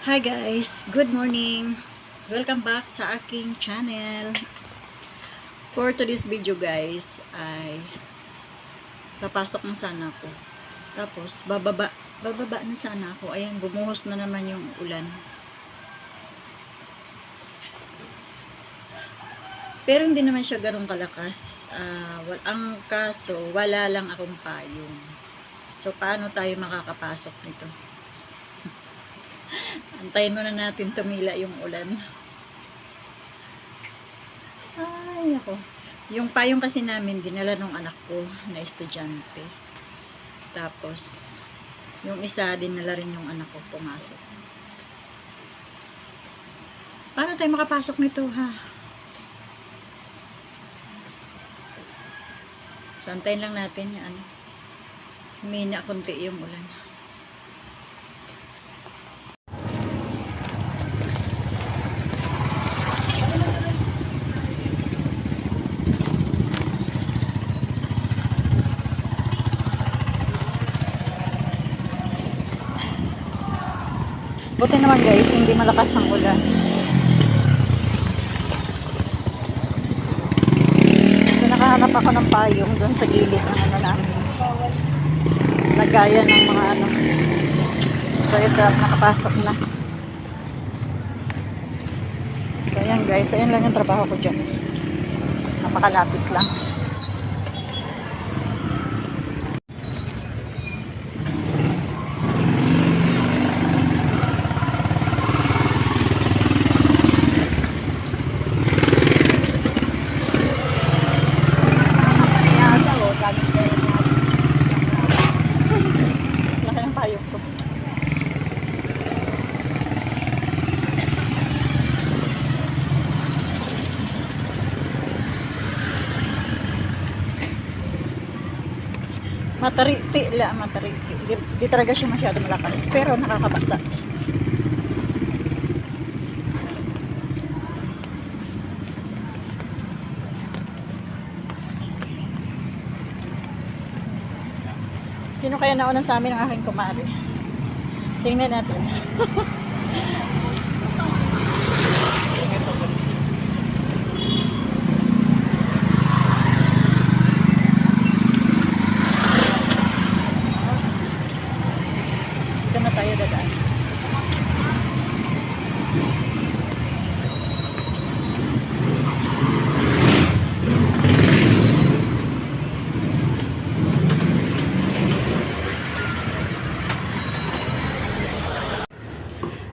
Hi guys, good morning. Welcome back sa aking channel. For today's video guys, ay papasok na sana ako. Tapos bababa na sana ako. Ayan, bumuhos na naman yung ulan. Pero hindi naman siya ganun kalakas. Ang kaso, wala lang akong payong. So paano tayo makakapasok nito? Antayin muna natin tumila yung ulan. Ay, ako. Yung payong kasi namin, dinala nung anak ko na estudyante. Tapos, yung isa, dinala rin yung anak ko pumasok. Paano tayo makapasok nito, ha? So, antayin lang natin yan. Humina konti yung ulan. Buti naman guys, hindi malakas ang ulan. So, nakahanap ako ng payong doon sa gilid ng ano namin. Lagayan ng mga ano. So ito, nakapasok na. So ayan guys, ayan lang yung trabaho ko dyan. Napakalapit lang. Laki ng payong ko. Matariti. Di talaga siya masyado malakas, pero nakakabasa. Sino kaya nauna sa amin ang aking kumari? Tingnan natin.